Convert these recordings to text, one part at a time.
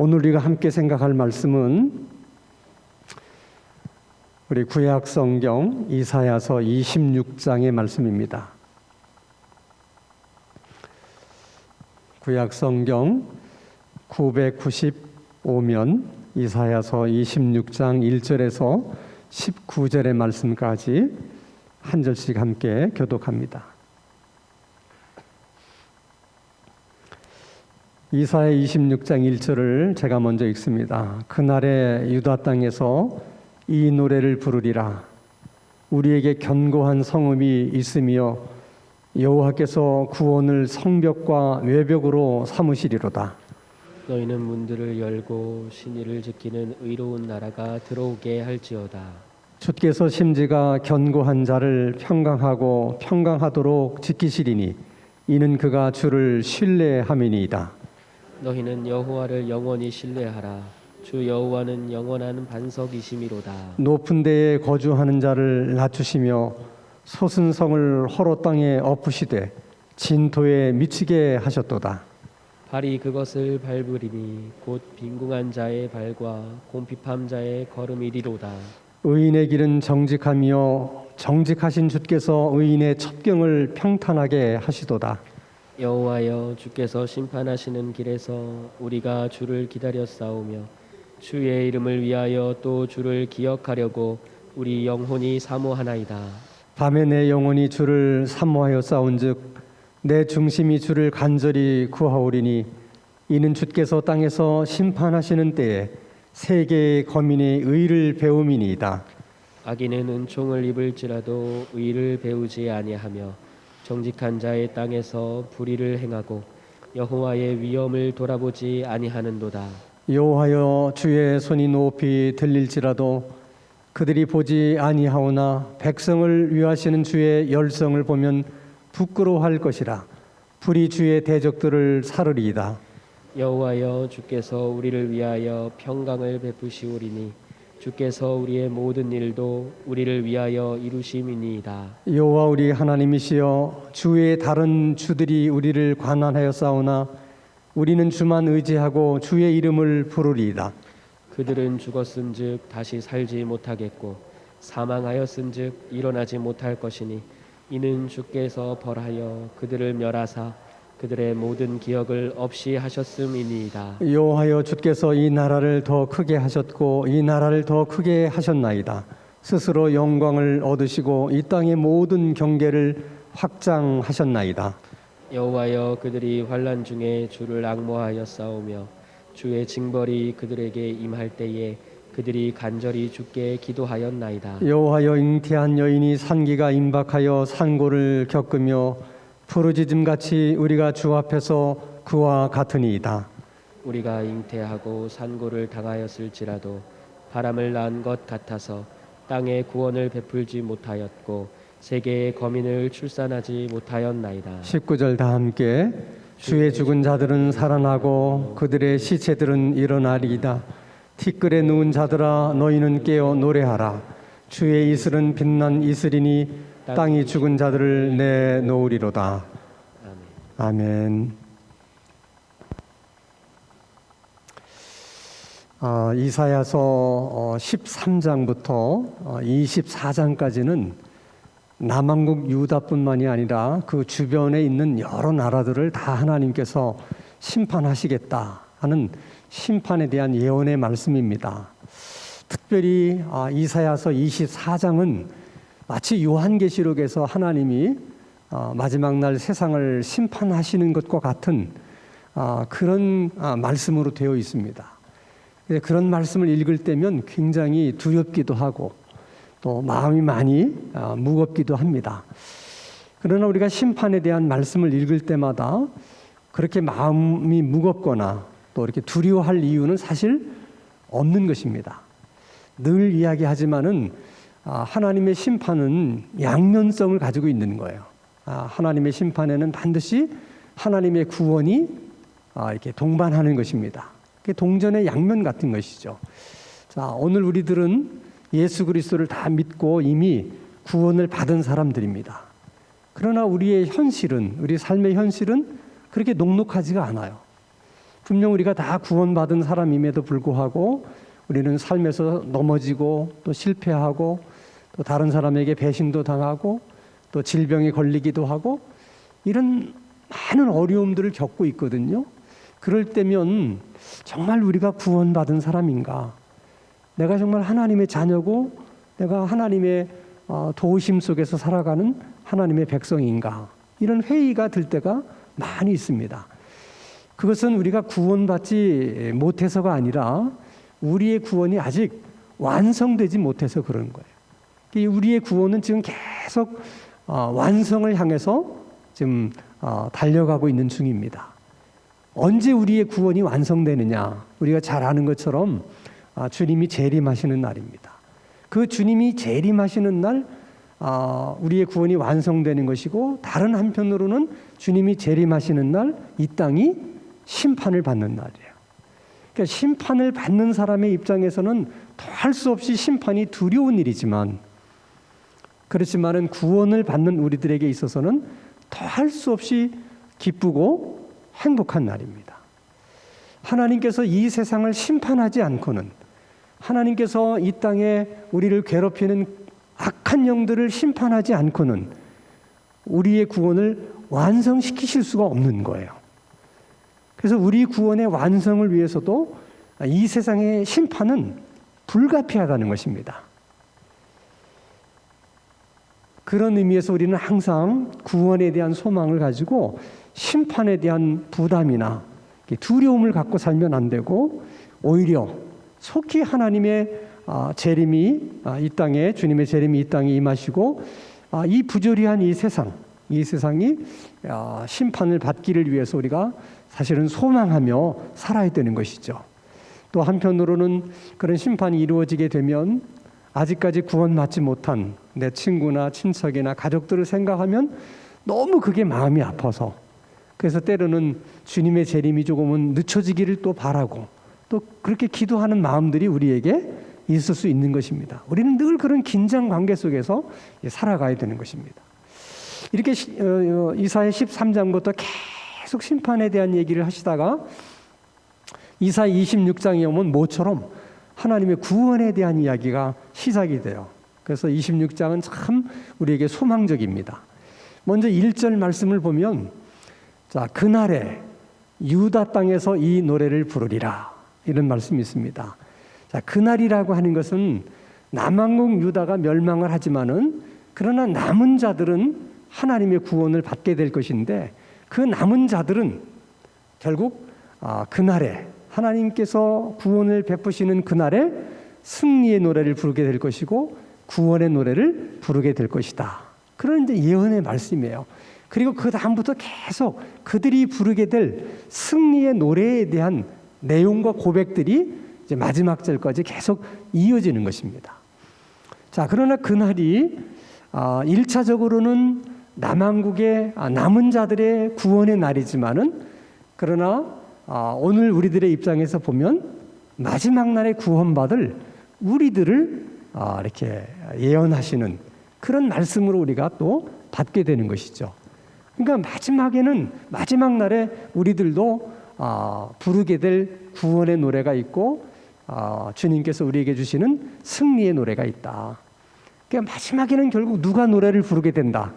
오늘 우리가 함께 생각할 말씀은 우리 구약 성경 이사야서 26장의 말씀입니다. 구약 성경 995면 이사야서 26장 1절에서 19절의 말씀까지 한 절씩 함께 교독합니다. 이사야 26장 1절을 제가 먼저 읽습니다. 그날에 유다 땅에서 이 노래를 부르리라. 우리에게 견고한 성읍이 있으며 여호와께서 구원을 성벽과 외벽으로 삼으시리로다. 너희는 문들을 열고 신의를 지키는 의로운 나라가 들어오게 할지어다. 주께서 심지가 견고한 자를 평강하고 평강하도록 지키시리니 이는 그가 주를 신뢰함이니이다. 너희는 여호와를 영원히 신뢰하라. 주 여호와는 영원한 반석이심이로다. 높은 데에 거주하는 자를 낮추시며 솟은 성을 허로 땅에 엎으시되 진토에 미치게 하셨도다. 발이 그것을 밟으리니 곧 빈궁한 자의 발과 곰핍함 자의 걸음이리로다. 의인의 길은 정직하며 정직하신 주께서 의인의 첩경을 평탄하게 하시도다. 여호와여, 주께서 심판하시는 길에서 우리가 주를 기다렸사오며 주의 이름을 위하여 또 주를 기억하려고 우리 영혼이 사모하나이다. 밤에 내 영혼이 주를 사모하여 싸운즉 내 중심이 주를 간절히 구하오리니 이는 주께서 땅에서 심판하시는 때에 세계의 거민의 의를 배움이니이다. 악인은 은총을 입을지라도 의를 배우지 아니하며 정직한 자의 땅에서 불의를 행하고 여호와의 위엄을 돌아보지 아니하는도다. 여호와여, 주의 손이 높이 들릴지라도 그들이 보지 아니하오나 백성을 위하시는 주의 열성을 보면 부끄러워할 것이라. 불이 주의 대적들을 사르리이다. 여호와여, 주께서 우리를 위하여 평강을 베푸시오리니 주께서 우리의 모든 일도 우리를 위하여 이루심이니이다. 여호와 우리 하나님이시여, 주의 다른 주들이 우리를 관한하여 싸우나 우리는 주만 의지하고 주의 이름을 부르리이다. 그들은 죽었은즉 다시 살지 못하겠고 사망하였은즉 일어나지 못할 것이니 이는 주께서 벌하여 그들을 멸하사 그들의 모든 기억을 없이 하셨음이니이다. 여호와여, 주께서 이 나라를 더 크게 하셨고 이 나라를 더 크게 하셨나이다. 스스로 영광을 얻으시고 이 땅의 모든 경계를 확장하셨나이다. 여호와여, 그들이 환난 중에 주를 앙모하여 싸우며 주의 징벌이 그들에게 임할 때에 그들이 간절히 주께 기도하였나이다. 여호와여, 잉태한 여인이 산기가 임박하여 산고를 겪으며 부르짖음같이 우리가 주 앞에서 그와 같으니이다. 우리가 잉태하고 산고를 당하였을지라도 바람을 난 것 같아서 땅에 구원을 베풀지 못하였고 세계의 거민을 출산하지 못하였나이다. 19절 다 함께. 주의 죽은 자들은 살아나고 그들의 시체들은 일어나리이다. 티끌에 누운 자들아, 너희는 깨어 노래하라. 주의 이슬은 빛난 이슬이니 땅이 죽은 자들을 내놓으리로다. 아멘. 이사야서 13장부터 24장까지는 남왕국 유다뿐만이 아니라 그 주변에 있는 여러 나라들을 다 하나님께서 심판하시겠다 하는 심판에 대한 예언의 말씀입니다. 특별히 이사야서 24장은 마치 요한계시록에서 하나님이 마지막 날 세상을 심판하시는 것과 같은 그런 말씀으로 되어 있습니다. 그런 말씀을 읽을 때면 굉장히 두렵기도 하고 또 마음이 많이 무겁기도 합니다. 그러나 우리가 심판에 대한 말씀을 읽을 때마다 그렇게 마음이 무겁거나 또 이렇게 두려워할 이유는 사실 없는 것입니다. 늘 이야기하지만은 하나님의 심판은 양면성을 가지고 있는 거예요. 하나님의 심판에는 반드시 하나님의 구원이 이렇게 동반하는 것입니다. 그게 동전의 양면 같은 것이죠. 자, 오늘 우리들은 예수 그리스도를 다 믿고 이미 구원을 받은 사람들입니다. 그러나 우리의 현실은, 우리 삶의 현실은 그렇게 녹록하지가 않아요. 분명 우리가 다 구원받은 사람임에도 불구하고 우리는 삶에서 넘어지고 또 실패하고 또 다른 사람에게 배신도 당하고 또 질병에 걸리기도 하고 이런 많은 어려움들을 겪고 있거든요. 그럴 때면 정말 우리가 구원받은 사람인가? 내가 정말 하나님의 자녀고 내가 하나님의 도우심 속에서 살아가는 하나님의 백성인가? 이런 회의가 들 때가 많이 있습니다. 그것은 우리가 구원받지 못해서가 아니라 우리의 구원이 아직 완성되지 못해서 그런 거예요. 우리의 구원은 지금 계속 완성을 향해서 지금 달려가고 있는 중입니다. 언제 우리의 구원이 완성되느냐? 우리가 잘 아는 것처럼 주님이 재림하시는 날입니다. 그 주님이 재림하시는 날 우리의 구원이 완성되는 것이고, 다른 한편으로는 주님이 재림하시는 날 이 땅이 심판을 받는 날이에요. 그러니까 심판을 받는 사람의 입장에서는 더할 수 없이 심판이 두려운 일이지만, 그렇지만은 구원을 받는 우리들에게 있어서는 더할 수 없이 기쁘고 행복한 날입니다. 하나님께서 이 세상을 심판하지 않고는, 하나님께서 이 땅에 우리를 괴롭히는 악한 영들을 심판하지 않고는 우리의 구원을 완성시키실 수가 없는 거예요. 그래서 우리 구원의 완성을 위해서도 이 세상의 심판은 불가피하다는 것입니다. 그런 의미에서 우리는 항상 구원에 대한 소망을 가지고 심판에 대한 부담이나 두려움을 갖고 살면 안 되고, 오히려 속히 하나님의 재림이 이 땅에, 주님의 재림이 이 땅에 임하시고 이 부조리한 이 세상이 심판을 받기를 위해서 우리가 사실은 소망하며 살아야 되는 것이죠. 또 한편으로는 그런 심판이 이루어지게 되면 아직까지 구원받지 못한 내 친구나 친척이나 가족들을 생각하면 너무 그게 마음이 아파서, 그래서 때로는 주님의 재림이 조금은 늦춰지기를 또 바라고, 또 그렇게 기도하는 마음들이 우리에게 있을 수 있는 것입니다. 우리는 늘 그런 긴장 관계 속에서 살아가야 되는 것입니다. 이렇게 이사야 13장부터 계속 심판에 대한 얘기를 하시다가 이사야 26장에 오면 모처럼 하나님의 구원에 대한 이야기가 시작이 돼요. 그래서 26장은 참 우리에게 소망적입니다. 먼저 1절 말씀을 보면, 자, 그날에 유다 땅에서 이 노래를 부르리라, 이런 말씀이 있습니다. 자, 그날이라고 하는 것은 남왕국 유다가 멸망을 하지만은, 그러나 남은 자들은 하나님의 구원을 받게 될 것인데, 그 남은 자들은 결국 그날에 하나님께서 구원을 베푸시는 그날에 승리의 노래를 부르게 될 것이고 구원의 노래를 부르게 될 것이다. 그런 이제 예언의 말씀이에요. 그리고 그 다음부터 계속 그들이 부르게 될 승리의 노래에 대한 내용과 고백들이 이제 마지막 절까지 계속 이어지는 것입니다. 자, 그러나 그날이 1차적으로는 남왕국의 남은 자들의 구원의 날이지만은, 그러나 오늘 우리들의 입장에서 보면 마지막 날에 구원받을 우리들을 이렇게 예언하시는 그런 말씀으로 우리가 또 받게 되는 것이죠. 그러니까 마지막 날에 우리들도 부르게 될 구원의 노래가 있고 주님께서 우리에게 주시는 승리의 노래가 있다. 그러니까 마지막에는 결국 누가 노래를 부르게 된다?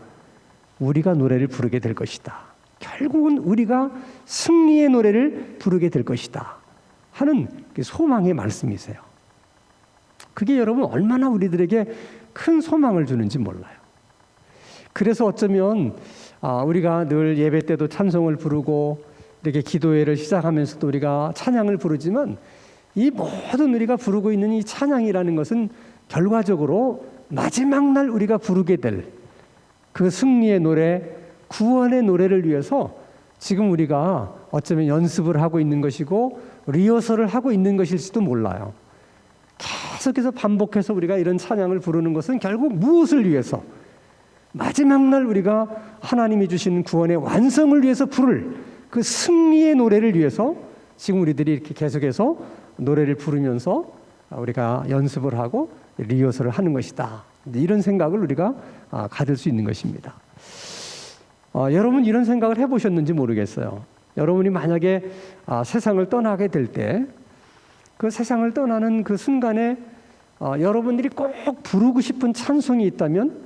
우리가 노래를 부르게 될 것이다. 결국은 우리가 승리의 노래를 부르게 될 것이다 하는 소망의 말씀이세요. 그게 여러분 얼마나 우리들에게 큰 소망을 주는지 몰라요. 그래서 어쩌면 우리가 늘 예배 때도 찬송을 부르고 이렇게 기도회를 시작하면서도 우리가 찬양을 부르지만, 이 모든 우리가 부르고 있는 이 찬양이라는 것은 결과적으로 마지막 날 우리가 부르게 될 그 승리의 노래, 구원의 노래를 위해서 지금 우리가 어쩌면 연습을 하고 있는 것이고 리허설을 하고 있는 것일지도 몰라요. 계속해서 반복해서 우리가 이런 찬양을 부르는 것은 결국 무엇을 위해서? 마지막 날 우리가 하나님이 주신 구원의 완성을 위해서 부를 그 승리의 노래를 위해서 지금 우리들이 이렇게 계속해서 노래를 부르면서 우리가 연습을 하고 리허설을 하는 것이다. 이런 생각을 우리가 가질 수 있는 것입니다. 여러분 이런 생각을 해보셨는지 모르겠어요. 여러분이 만약에 세상을 떠나게 될 때 그 세상을 떠나는 그 순간에 여러분들이 꼭 부르고 싶은 찬송이 있다면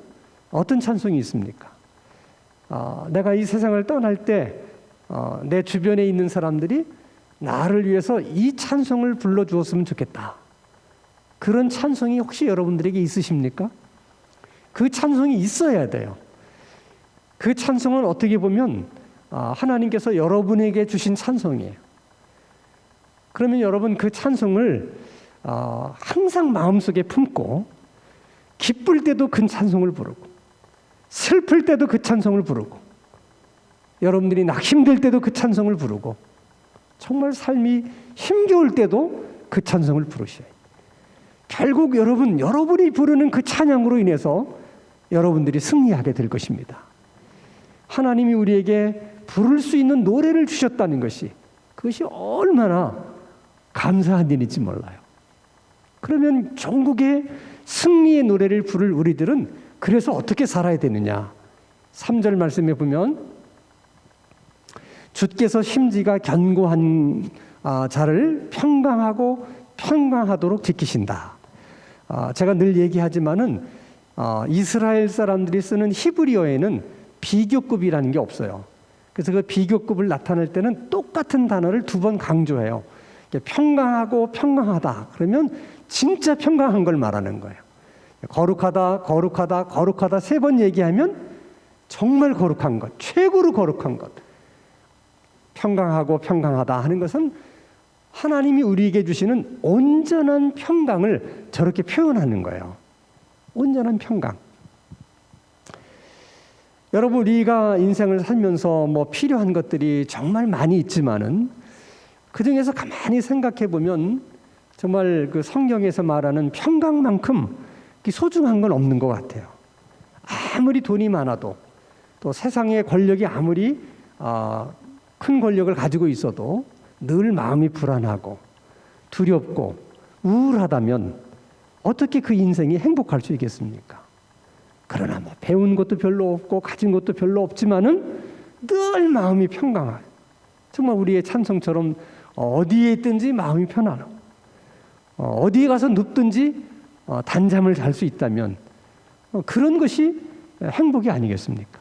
어떤 찬송이 있습니까? 내가 이 세상을 떠날 때 내 주변에 있는 사람들이 나를 위해서 이 찬송을 불러주었으면 좋겠다. 그런 찬송이 혹시 여러분들에게 있으십니까? 그 찬송이 있어야 돼요. 그 찬송은 어떻게 보면 하나님께서 여러분에게 주신 찬송이에요. 그러면 여러분 그 찬송을 항상 마음속에 품고 기쁠 때도 그 찬송을 부르고 슬플 때도 그 찬송을 부르고 여러분들이 힘들 때도 그 찬송을 부르고 정말 삶이 힘겨울 때도 그 찬송을 부르셔야 해요. 결국 여러분이 부르는 그 찬양으로 인해서 여러분들이 승리하게 될 것입니다. 하나님이 우리에게 부를 수 있는 노래를 주셨다는 것이 그것이 얼마나 감사한 일인지 몰라요. 그러면 전국의 승리의 노래를 부를 우리들은 그래서 어떻게 살아야 되느냐? 3절 말씀에 보면 주께서 심지가 견고한 자를 평강하고 평강하도록 지키신다. 제가 늘 얘기하지만은 이스라엘 사람들이 쓰는 히브리어에는 비교급이라는 게 없어요. 그래서 그 비교급을 나타낼 때는 똑같은 단어를 2번 강조해요. 평강하고 평강하다. 그러면 진짜 평강한 걸 말하는 거예요. 거룩하다, 거룩하다, 거룩하다 3번 얘기하면 정말 거룩한 것, 최고로 거룩한 것. 평강하고 평강하다 하는 것은 하나님이 우리에게 주시는 온전한 평강을 저렇게 표현하는 거예요. 온전한 평강. 여러분, 우리가 인생을 살면서 필요한 것들이 정말 많이 있지만은 그 중에서 가만히 생각해 보면 정말 그 성경에서 말하는 평강만큼 소중한 건 없는 것 같아요. 아무리 돈이 많아도 또 세상의 권력이 아무리 큰 권력을 가지고 있어도 늘 마음이 불안하고 두렵고 우울하다면 어떻게 그 인생이 행복할 수 있겠습니까? 그러나 배운 것도 별로 없고 가진 것도 별로 없지만은 늘 마음이 평강해요. 정말 우리의 찬송처럼 어디에 있든지 마음이 편안하고 어디에 가서 눕든지 단잠을 잘 수 있다면 그런 것이 행복이 아니겠습니까?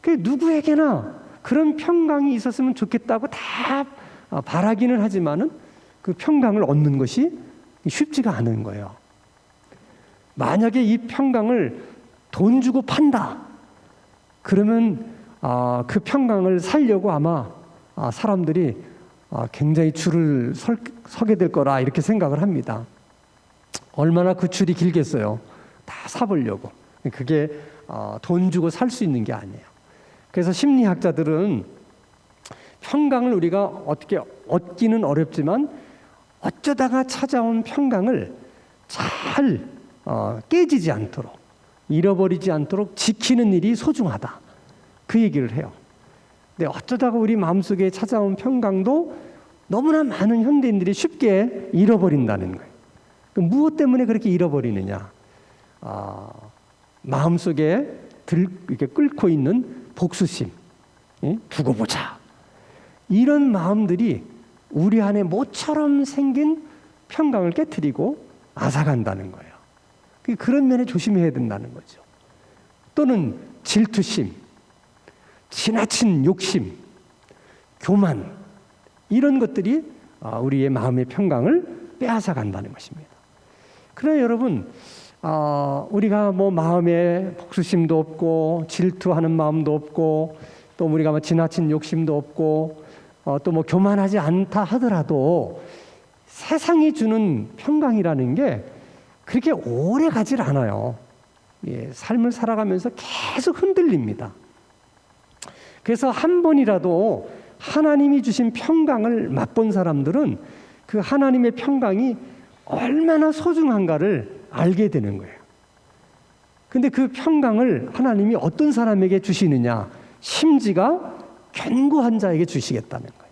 그 누구에게나 그런 평강이 있었으면 좋겠다고 다 바라기는 하지만은 그 평강을 얻는 것이 쉽지가 않은 거예요. 만약에 이 평강을 돈 주고 판다. 그러면 그 평강을 살려고 아마 사람들이 굉장히 줄을 서게 될 거라 이렇게 생각을 합니다. 얼마나 그 줄이 길겠어요. 다 사보려고. 그게 돈 주고 살 수 있는 게 아니에요. 그래서 심리학자들은 평강을 우리가 어떻게 얻기는 어렵지만 어쩌다가 찾아온 평강을 잘 깨지지 않도록 잃어버리지 않도록 지키는 일이 소중하다. 그 얘기를 해요. 근데 어쩌다가 우리 마음속에 찾아온 평강도 너무나 많은 현대인들이 쉽게 잃어버린다는 거예요. 무엇 때문에 그렇게 잃어버리느냐? 마음속에 이렇게 끓고 있는 복수심, 두고 보자. 이런 마음들이 우리 안에 모처럼 생긴 평강을 깨트리고 앗아간다는 거예요. 그런 면에 조심해야 된다는 거죠. 또는 질투심, 지나친 욕심, 교만 이런 것들이 우리의 마음의 평강을 빼앗아 간다는 것입니다. 그러나 여러분 우리가 마음에 복수심도 없고 질투하는 마음도 없고 또 우리가 지나친 욕심도 없고 또 교만하지 않다 하더라도 세상이 주는 평강이라는 게 그렇게 오래 가질 않아요. 삶을 살아가면서 계속 흔들립니다. 그래서 한 번이라도 하나님이 주신 평강을 맛본 사람들은 그 하나님의 평강이 얼마나 소중한가를 알게 되는 거예요. 근데 그 평강을 하나님이 어떤 사람에게 주시느냐? 심지가 견고한 자에게 주시겠다는 거예요.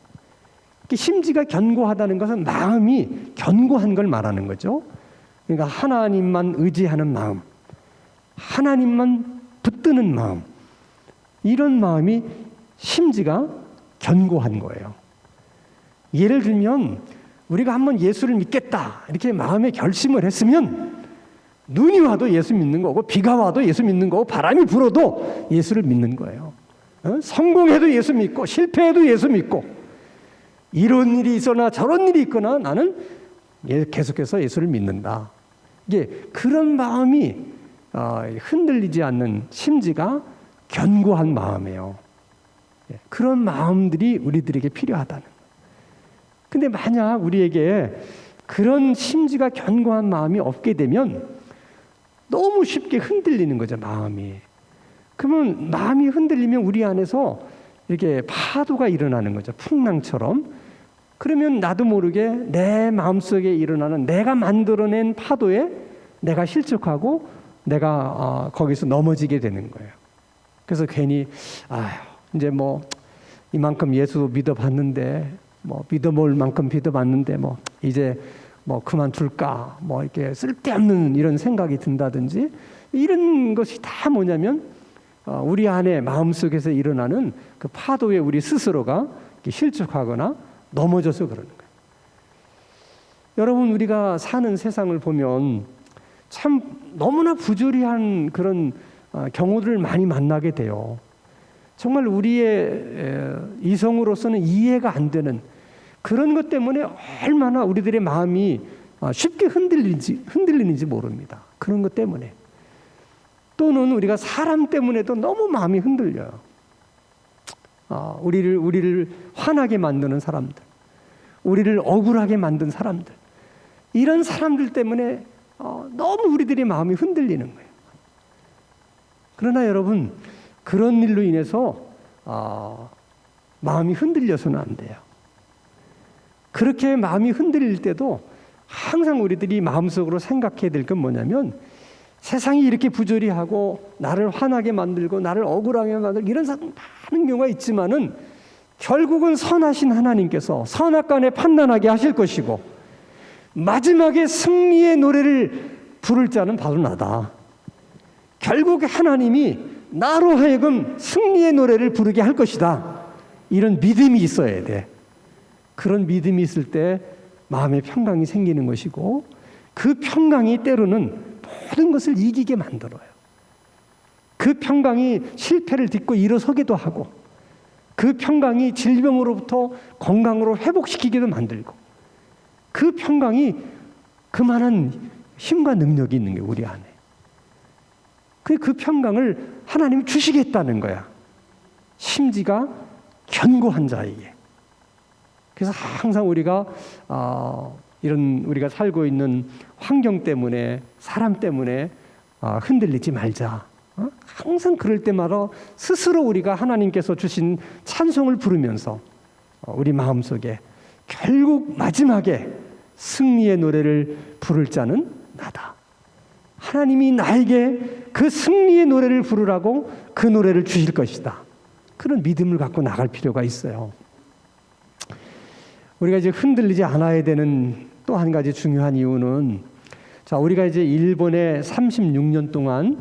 심지가 견고하다는 것은 마음이 견고한 걸 말하는 거죠. 그러니까 하나님만 의지하는 마음, 하나님만 붙드는 마음, 이런 마음이 심지가 견고한 거예요. 예를 들면 우리가 한번 예수를 믿겠다 이렇게 마음에 결심을 했으면 눈이 와도 예수 믿는 거고 비가 와도 예수 믿는 거고 바람이 불어도 예수를 믿는 거예요. 성공해도 예수 믿고 실패해도 예수 믿고 이런 일이 있거나 저런 일이 있거나 나는 계속해서 예수를 믿는다. 이게 그런 마음이 흔들리지 않는 심지가 견고한 마음이에요. 그런 마음들이 우리들에게 필요하다는 거예요. 근데 만약 우리에게 그런 심지가 견고한 마음이 없게 되면 너무 쉽게 흔들리는 거죠, 마음이. 그러면 마음이 흔들리면 우리 안에서 이렇게 파도가 일어나는 거죠, 풍랑처럼. 그러면 나도 모르게 내 마음속에 일어나는 내가 만들어낸 파도에 내가 실족하고 내가 거기서 넘어지게 되는 거예요. 그래서 괜히 이제 뭐 이만큼 예수 믿어봤는데 뭐 믿어볼 만큼 믿어봤는데 뭐 이제 뭐 그만둘까 뭐 이렇게 쓸데없는 이런 생각이 든다든지 이런 것이 다 뭐냐면 우리 안에 마음속에서 일어나는 그 파도에 우리 스스로가 실족하거나 넘어져서 그러는 거예요. 여러분, 우리가 사는 세상을 보면 참 너무나 부조리한 그런 경우들을 많이 만나게 돼요. 정말 우리의 이성으로서는 이해가 안 되는 그런 것 때문에 얼마나 우리들의 마음이 쉽게 흔들리는지 모릅니다. 그런 것 때문에. 또는 우리가 사람 때문에도 너무 마음이 흔들려요. 우리를 화나게 만드는 사람들, 우리를 억울하게 만든 사람들, 이런 사람들 때문에 너무 우리들의 마음이 흔들리는 거예요. 그러나 여러분, 그런 일로 인해서 마음이 흔들려서는 안 돼요. 그렇게 마음이 흔들릴 때도 항상 우리들이 마음속으로 생각해야 될 건 뭐냐면, 세상이 이렇게 부조리하고 나를 화나게 만들고 나를 억울하게 만들고 이런 많은 경우가 있지만은 결국은 선하신 하나님께서 선악간에 판단하게 하실 것이고 마지막에 승리의 노래를 부를 자는 바로 나다. 결국 하나님이 나로 하여금 승리의 노래를 부르게 할 것이다. 이런 믿음이 있어야 돼. 그런 믿음이 있을 때 마음의 평강이 생기는 것이고, 그 평강이 때로는 모든 것을 이기게 만들어요. 그 평강이 실패를 딛고 일어서기도 하고, 그 평강이 질병으로부터 건강으로 회복시키기도 만들고, 그 평강이 그만한 힘과 능력이 있는 게 우리 안에. 그 평강을 하나님이 주시겠다는 거야. 심지가 견고한 자에게. 그래서 항상 우리가 이런 우리가 살고 있는 환경 때문에, 사람 때문에 흔들리지 말자. 항상 그럴 때마다 스스로 우리가 하나님께서 주신 찬송을 부르면서 우리 마음속에 결국 마지막에 승리의 노래를 부를 자는 나다. 하나님이 나에게 그 승리의 노래를 부르라고 그 노래를 주실 것이다. 그런 믿음을 갖고 나갈 필요가 있어요. 우리가 이제 흔들리지 않아야 되는 또 한 가지 중요한 이유는, 자, 우리가 이제 일본에 36년 동안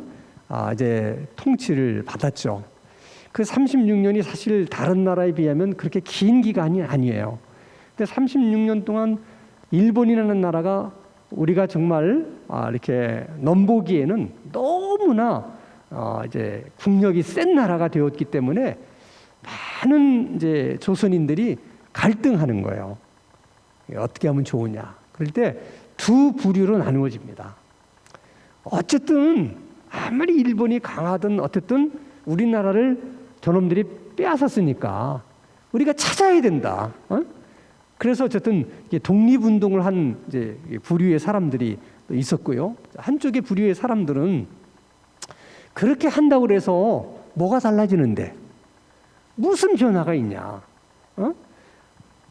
이제 통치를 받았죠. 그 36년이 사실 다른 나라에 비하면 그렇게 긴 기간이 아니에요. 근데 36년 동안 일본이라는 나라가 우리가 정말 이렇게 넘보기에는 너무나 이제 국력이 센 나라가 되었기 때문에 많은 이제 조선인들이 갈등하는 거예요. 어떻게 하면 좋으냐. 그럴 때 두 부류로 나누어집니다. 어쨌든 아무리 일본이 강하든 어쨌든 우리나라를 저놈들이 빼앗았으니까 우리가 찾아야 된다. 그래서 어쨌든 독립운동을 한 이제 부류의 사람들이 있었고요. 한쪽의 부류의 사람들은 그렇게 한다고 해서 뭐가 달라지는데 무슨 변화가 있냐?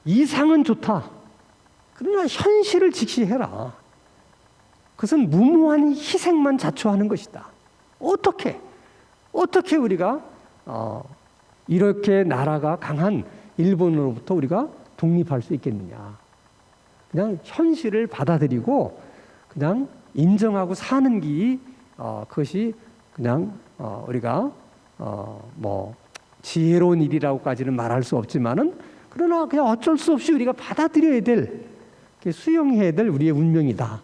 이상은 좋다. 그러나 현실을 직시해라. 그것은 무모한 희생만 자초하는 것이다. 어떻게 우리가 이렇게 나라가 강한 일본으로부터 우리가 독립할 수 있겠느냐? 그냥 현실을 받아들이고 그냥 인정하고 사는 길이 그것이 그냥 우리가 뭐 지혜로운 일이라고까지는 말할 수 없지만은 그러나 그냥 어쩔 수 없이 우리가 받아들여야 될, 수용해야 될 우리의 운명이다.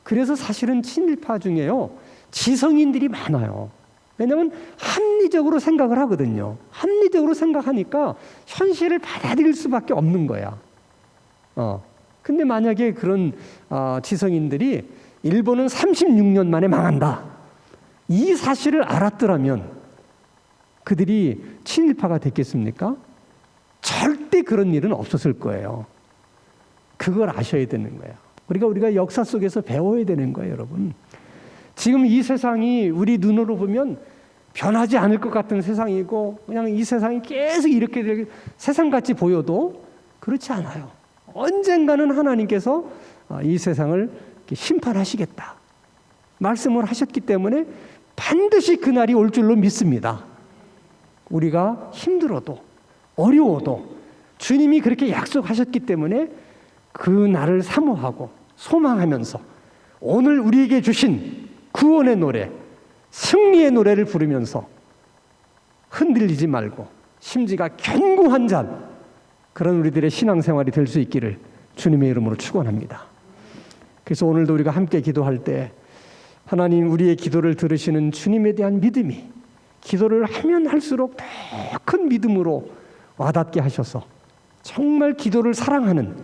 그래서 사실은 친일파 중에요, 지성인들이 많아요. 왜냐하면 합리적으로 생각을 하거든요. 합리적으로 생각하니까 현실을 받아들일 수밖에 없는 거야. 근데 만약에 그런 지성인들이 일본은 36년 만에 망한다, 이 사실을 알았더라면 그들이 친일파가 됐겠습니까? 절대 그런 일은 없었을 거예요. 그걸 아셔야 되는 거예요. 우리가 역사 속에서 배워야 되는 거예요, 여러분. 지금 이 세상이 우리 눈으로 보면 변하지 않을 것 같은 세상이고, 그냥 이 세상이 계속 이렇게 세상같이 보여도 그렇지 않아요. 언젠가는 하나님께서 이 세상을 심판하시겠다 말씀을 하셨기 때문에 반드시 그날이 올 줄로 믿습니다. 우리가 힘들어도 어려워도 주님이 그렇게 약속하셨기 때문에 그 날을 사모하고 소망하면서 오늘 우리에게 주신 구원의 노래, 승리의 노래를 부르면서 흔들리지 말고 심지가 견고한 잔, 그런 우리들의 신앙생활이 될 수 있기를 주님의 이름으로 축원합니다. 그래서 오늘도 우리가 함께 기도할 때 하나님, 우리의 기도를 들으시는 주님에 대한 믿음이 기도를 하면 할수록 더 큰 믿음으로 와닿게 하셔서 정말 기도를 사랑하는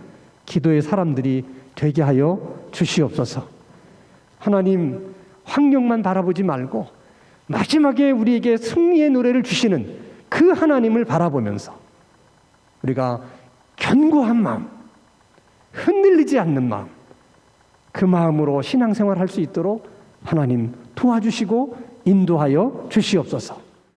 기도의 사람들이 되게 하여 주시옵소서. 하나님, 환경만 바라보지 말고 마지막에 우리에게 승리의 노래를 주시는 그 하나님을 바라보면서 우리가 견고한 마음, 흔들리지 않는 마음, 그 마음으로 신앙생활 할 수 있도록 하나님 도와주시고 인도하여 주시옵소서.